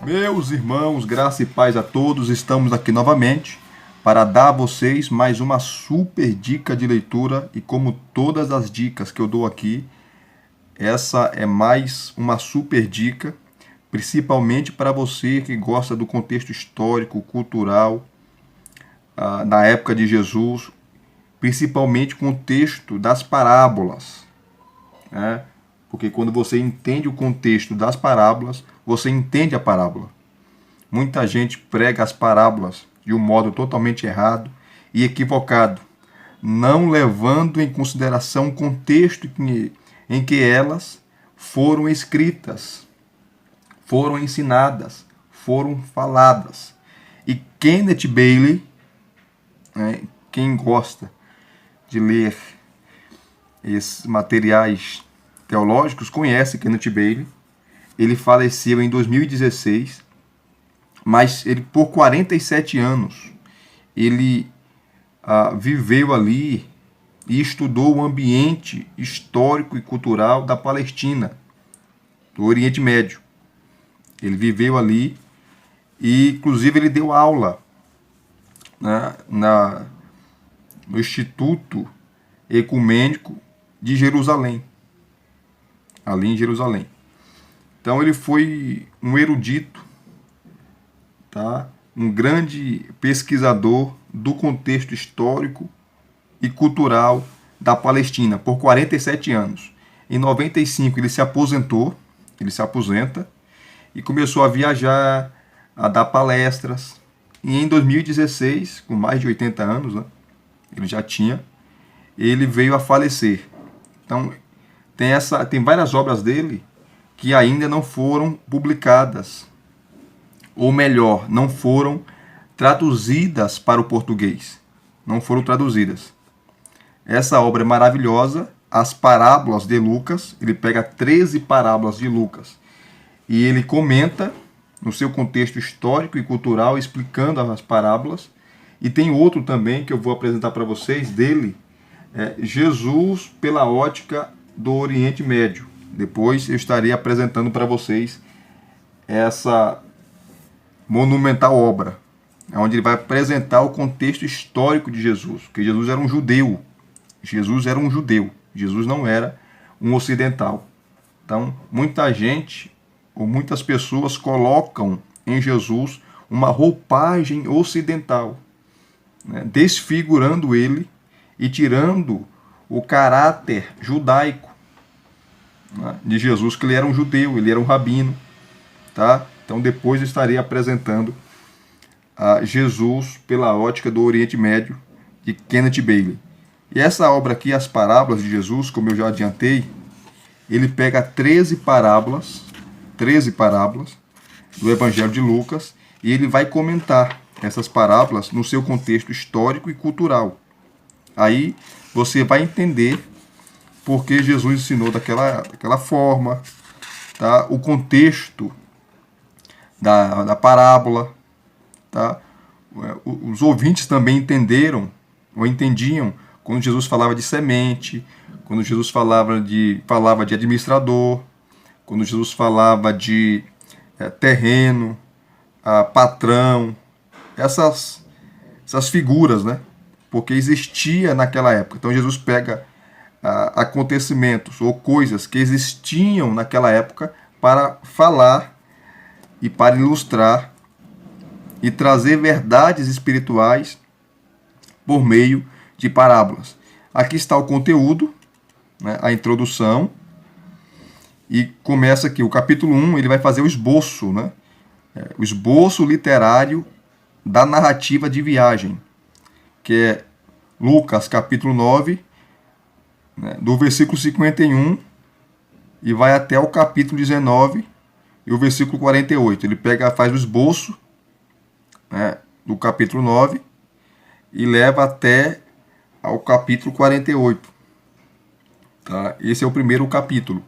Meus irmãos, graça e paz a todos, estamos aqui novamente para dar a vocês mais uma super dica de leitura e como todas as dicas que eu dou aqui, essa é mais uma super dica, principalmente para você que gosta do contexto histórico, cultural, na época de Jesus, principalmente o contexto das parábolas, né? Porque quando você entende o contexto das parábolas, você entende a parábola. Muita gente prega as parábolas de um modo totalmente errado e equivocado, não levando em consideração o contexto em que elas foram escritas, foram ensinadas, foram faladas. E Kenneth Bailey, né, quem gosta de ler esses materiais teológicos, conhece Kenneth Bailey. Ele faleceu em 2016, mas ele por 47 anos ele viveu ali e estudou o ambiente histórico e cultural da Palestina, do Oriente Médio. Ele viveu ali e, inclusive, ele deu aula, né, no Instituto Ecumênico de Jerusalém, ali em Jerusalém. Então ele foi um erudito, tá? Um grande pesquisador do contexto histórico e cultural da Palestina por 47 anos. Em 95 ele se aposenta e começou a viajar, a dar palestras. E em 2016, com mais de 80 anos, né, ele veio a falecer. Então tem várias obras dele que ainda não foram publicadas, ou melhor, não foram traduzidas para o português. Não foram traduzidas. Essa obra é maravilhosa, As Parábolas de Lucas. Ele pega 13 parábolas de Lucas e ele comenta no seu contexto histórico e cultural, explicando as parábolas. E tem outro também que eu vou apresentar para vocês dele, Jesus pela ótica do Oriente Médio. Depois eu estarei apresentando para vocês essa monumental obra, onde ele vai apresentar o contexto histórico de Jesus, porque Jesus era um judeu. Jesus não era um ocidental. Então, muita gente ou muitas pessoas colocam em Jesus uma roupagem ocidental, né, desfigurando ele e tirando o caráter judaico, né, de Jesus, que ele era um judeu, ele era um rabino, tá? Então depois eu estarei apresentando a Jesus pela ótica do Oriente Médio, de Kenneth Bailey. E essa obra aqui, As Parábolas de Jesus, como eu já adiantei, ele pega 13 parábolas do Evangelho de Lucas e ele vai comentar essas parábolas no seu contexto histórico e cultural. Aí você vai entender por que Jesus ensinou daquela forma, tá? O contexto da parábola, tá? Os ouvintes também entenderam ou entendiam quando Jesus falava de semente, quando Jesus falava de administrador, quando Jesus falava de terreno, patrão, essas figuras, né? Porque existia naquela época. Então Jesus pega acontecimentos ou coisas que existiam naquela época para falar e para ilustrar e trazer verdades espirituais por meio de parábolas. Aqui está o conteúdo, né, a introdução, e começa aqui o capítulo 1, ele vai fazer o esboço, né, o esboço literário da narrativa de viagem, que é Lucas capítulo 9, né, do versículo 51 e vai até o capítulo 19 e o versículo 48. Ele faz o esboço, né, do capítulo 9 e leva até ao capítulo 48. Tá? Esse é o primeiro capítulo.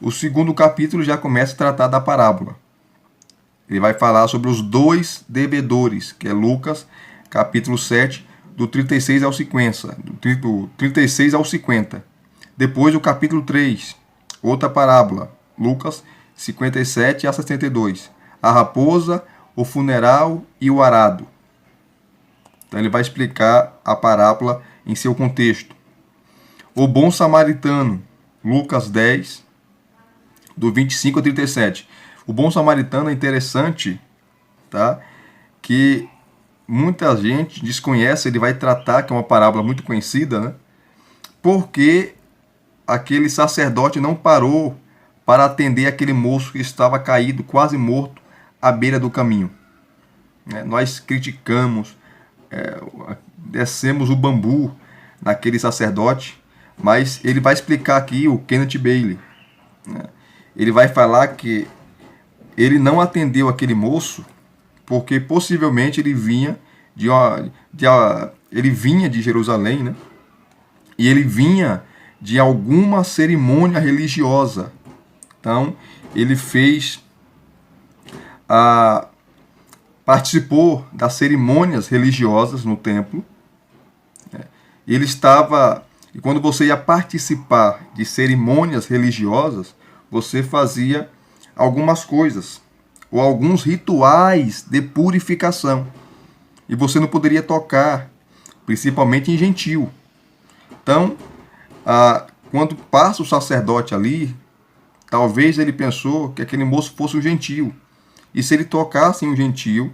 O segundo capítulo já começa a tratar da parábola. Ele vai falar sobre os dois devedores, que é Lucas, capítulo 7, do 36 ao 50. Do 36 ao 50. Depois o capítulo 3, outra parábola, Lucas 57 a 62. a raposa, o funeral e o arado. Então ele vai explicar a parábola em seu contexto. O bom samaritano, Lucas 10, do 25 a 37. O bom samaritano é interessante, tá? Que muita gente desconhece, ele vai tratar, que é uma parábola muito conhecida, né? Porque aquele sacerdote não parou para atender aquele moço que estava caído, quase morto, à beira do caminho. Nós criticamos, descemos o bambu naquele sacerdote, mas ele vai explicar aqui, o Kenneth Bailey, ele vai falar que ele não atendeu aquele moço porque possivelmente ele vinha ele vinha de Jerusalém, né? E ele vinha de alguma cerimônia religiosa. Então, ele participou das cerimônias religiosas no templo. Ele estava, e quando você ia participar de cerimônias religiosas, você fazia algumas coisas, ou alguns rituais de purificação. E você não poderia tocar, principalmente em gentil. Então, quando passa o sacerdote ali, talvez ele pensou que aquele moço fosse um gentil. E se ele tocasse em um gentil,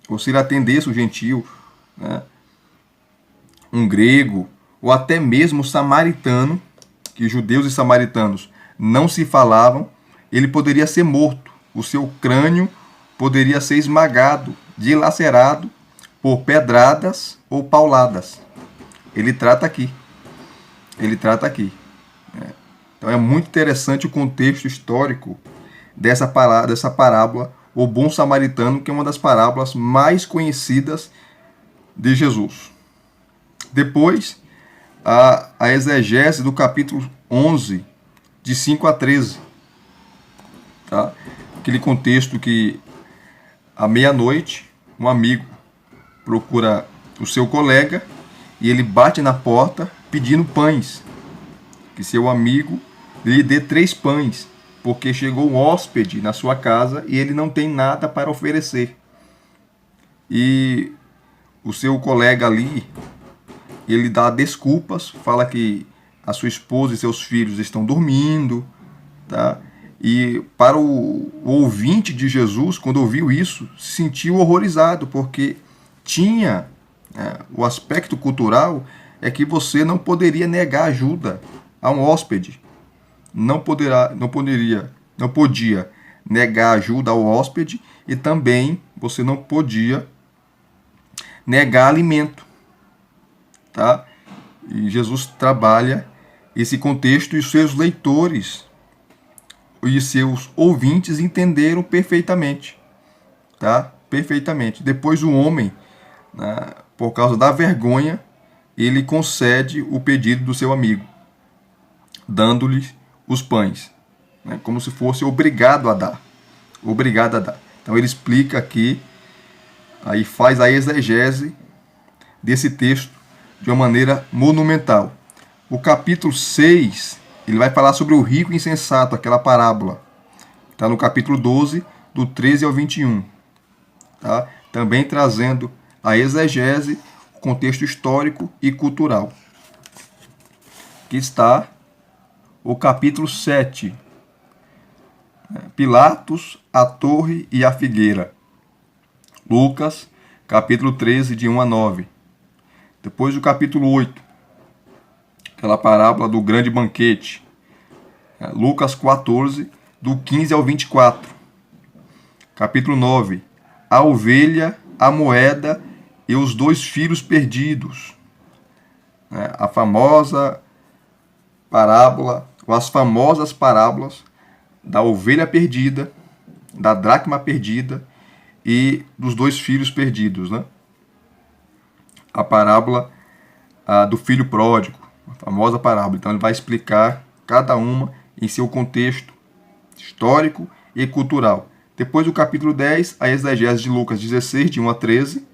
ou se ele atendesse o gentil, né, um grego, ou até mesmo samaritano, que judeus e samaritanos não se falavam, ele poderia ser morto. O seu crânio poderia ser esmagado, dilacerado por pedradas ou pauladas. Ele trata aqui. Então é muito interessante o contexto histórico dessa parábola, o bom samaritano, que é uma das parábolas mais conhecidas de Jesus. Depois, a exegese do capítulo 11, de 5 a 13. Tá? Aquele contexto que, à meia-noite, um amigo procura o seu colega e ele bate na porta pedindo pães. Que seu amigo lhe dê 3 pães, porque chegou um hóspede na sua casa e ele não tem nada para oferecer. E o seu colega ali, ele dá desculpas, fala que a sua esposa e seus filhos estão dormindo, tá? E para o ouvinte de Jesus, quando ouviu isso, se sentiu horrorizado, porque tinha o aspecto cultural é que você não poderia negar ajuda a um hóspede. Não podia negar ajuda ao hóspede, e também você não podia negar alimento, tá? E Jesus trabalha esse contexto, e os seus leitores e seus ouvintes entenderam perfeitamente, tá? Perfeitamente. Depois o homem, né, por causa da vergonha, ele concede o pedido do seu amigo, dando-lhe os pães, né, como se fosse obrigado a dar. Obrigado a dar. Então ele explica aqui, aí faz a exegese desse texto de uma maneira monumental. O capítulo 6, ele vai falar sobre o rico insensato, aquela parábola. Está no capítulo 12, do 13 ao 21. Tá? Também trazendo a exegese, o contexto histórico e cultural. Aqui está o capítulo 7. Pilatos, a torre e a figueira. Lucas, capítulo 13, de 1 a 9. Depois o capítulo 8, aquela parábola do grande banquete. Lucas 14, do 15 ao 24. Capítulo 9, a ovelha, a moeda e os 2 filhos perdidos. A famosa parábola, ou as famosas parábolas da ovelha perdida, da dracma perdida e dos 2 filhos perdidos, né? A parábola do filho pródigo, a famosa parábola. Então ele vai explicar cada uma em seu contexto histórico e cultural. Depois do capítulo 10, a exegese de Lucas 16, de 1 a 13.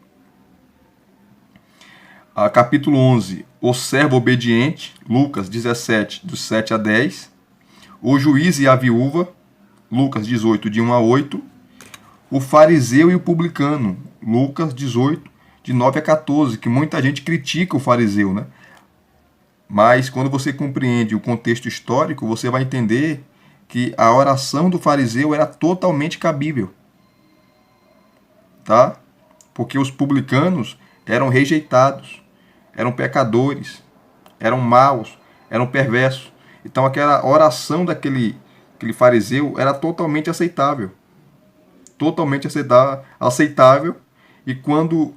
Capítulo 11, o servo obediente, Lucas 17, dos 7 a 10. O juiz e a viúva, Lucas 18, de 1 a 8. o fariseu e o publicano, Lucas 18, de 9 a 14, que muita gente critica o fariseu, né? Mas quando você compreende o contexto histórico, você vai entender que a oração do fariseu era totalmente cabível, tá? Porque os publicanos eram rejeitados, eram pecadores, eram maus, eram perversos. Então aquela oração daquele fariseu era totalmente aceitável. Totalmente aceitável. E quando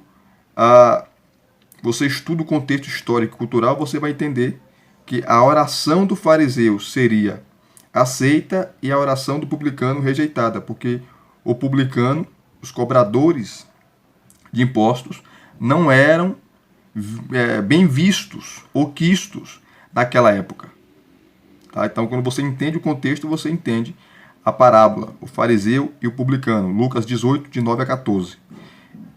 você estuda o contexto histórico e cultural, você vai entender que a oração do fariseu seria aceita e a oração do publicano rejeitada, porque o publicano, os cobradores de impostos, não eram bem vistos ou quistos naquela época. Tá? Então, quando você entende o contexto, você entende a parábola, o fariseu e o publicano, Lucas 18, de 9 a 14.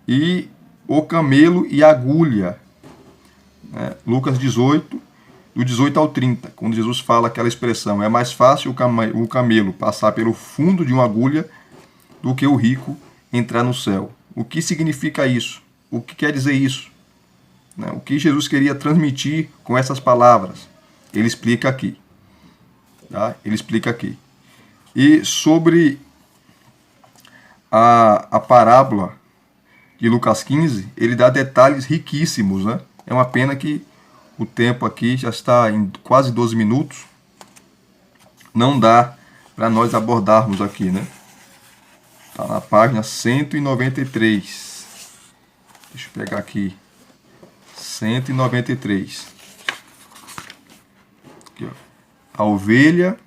E o camelo e a agulha, né? Lucas 18, do 18 ao 30, quando Jesus fala aquela expressão, é mais fácil o camelo passar pelo fundo de uma agulha do que o rico entrar no céu. O que significa isso? O que quer dizer isso? O que Jesus queria transmitir com essas palavras? Ele explica aqui. Tá? Ele explica aqui. E sobre a parábola de Lucas 15, ele dá detalhes riquíssimos, né? É uma pena que o tempo aqui já está em quase 12 minutos. Não dá para nós abordarmos aqui, né? Está na página 193. Deixa eu pegar aqui. 193. Aqui, ó. A ovelha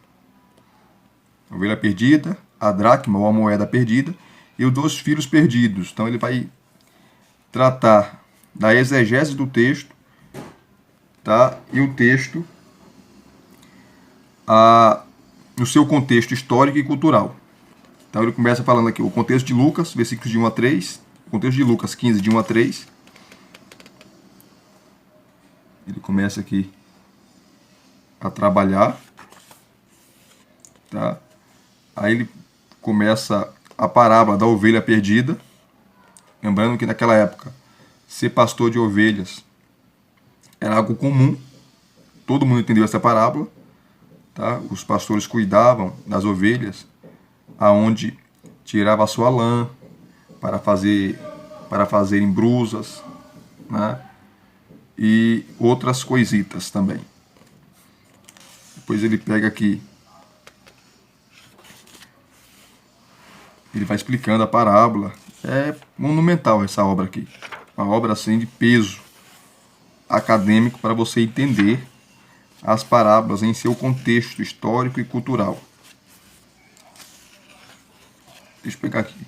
perdida, a dracma ou a moeda perdida e os 2 filhos perdidos. Então ele vai tratar da exegese do texto, tá? E o texto no seu contexto histórico e cultural. Então ele começa falando aqui o contexto de Lucas, versículos de 1 a 3, o contexto de Lucas 15, de 1 a 3. Ele começa aqui a trabalhar, tá? Aí ele começa a parábola da ovelha perdida. Lembrando que naquela época, ser pastor de ovelhas era algo comum. Todo mundo entendeu essa parábola. Tá? Os pastores cuidavam das ovelhas, aonde tirava a sua lã para fazerem brusas, né? E outras coisitas também. Depois ele pega aqui, ele vai explicando a parábola. É monumental essa obra aqui. Uma obra assim de peso acadêmico para você entender as parábolas em seu contexto histórico e cultural. Deixa eu pegar aqui.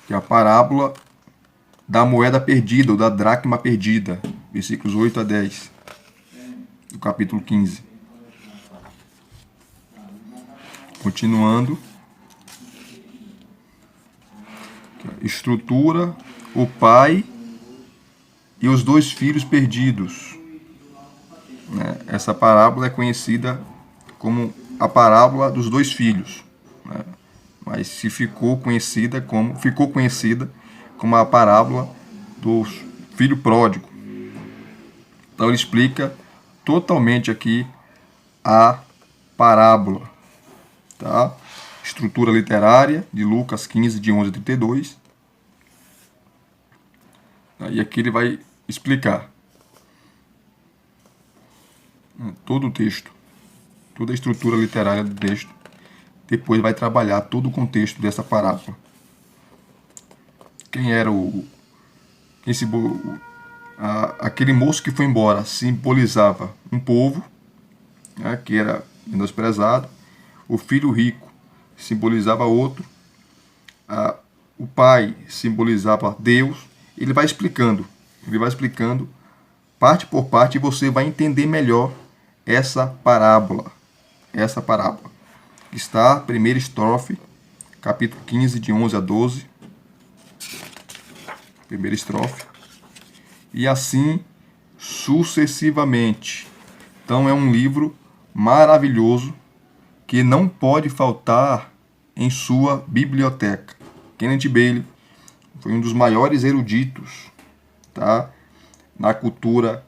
Que é a parábola da moeda perdida, ou da dracma perdida. Versículos 8 a 10. Do capítulo 15. Continuando. Estrutura, o pai e os 2 filhos perdidos. Essa parábola é conhecida como a parábola dos 2 filhos, né? Mas ficou conhecida como a parábola do filho pródigo. Então ele explica totalmente aqui a parábola, tá? Estrutura literária de Lucas 15, de 11 a 32. E aqui ele vai explicar todo o texto, toda a estrutura literária do texto. Depois vai trabalhar todo o contexto dessa parábola. Quem era aquele moço que foi embora simbolizava um povo, né, que era menosprezado. O filho rico simbolizava outro. O pai simbolizava Deus. Ele vai explicando parte por parte, e você vai entender melhor essa parábola. Está, primeira estrofe, capítulo 15, de 11 a 12. Primeira estrofe. E assim sucessivamente. Então é um livro maravilhoso que não pode faltar em sua biblioteca. Kenneth Bailey foi um dos maiores eruditos, tá, na cultura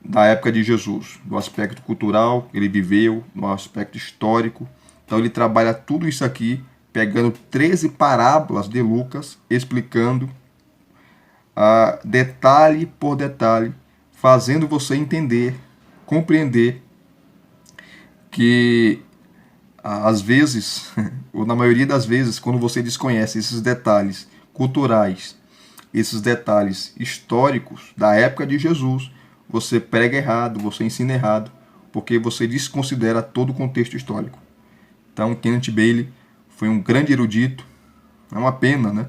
da época de Jesus, do aspecto cultural que ele viveu, no aspecto histórico. Então ele trabalha tudo isso aqui, pegando 13 parábolas de Lucas, explicando detalhe por detalhe, fazendo você entender, compreender que às vezes, ou na maioria das vezes, quando você desconhece esses detalhes culturais, esses detalhes históricos da época de Jesus, você prega errado, você ensina errado, porque você desconsidera todo o contexto histórico. Então, Kenneth Bailey foi um grande erudito. É uma pena, né,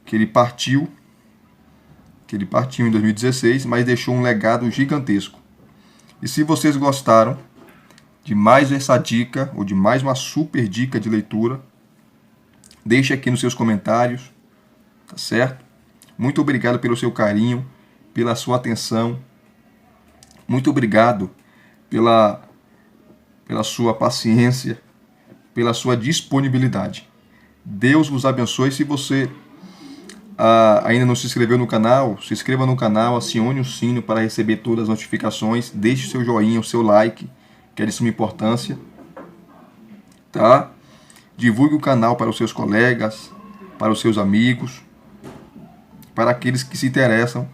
que ele partiu em 2016, mas deixou um legado gigantesco. E se vocês gostaram de mais essa dica, ou de mais uma super dica de leitura, deixe aqui nos seus comentários, tá certo? Muito obrigado pelo seu carinho, pela sua atenção. Muito obrigado pela sua paciência, pela sua disponibilidade. Deus vos abençoe. Se você ainda não se inscreveu no canal, se inscreva no canal, acione o sino para receber todas as notificações, deixe o seu joinha, o seu like, que é de suma importância, tá? Divulgue o canal para os seus colegas, para os seus amigos, para aqueles que se interessam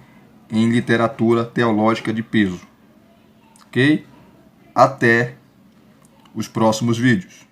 em literatura teológica de peso. Ok? Até os próximos vídeos.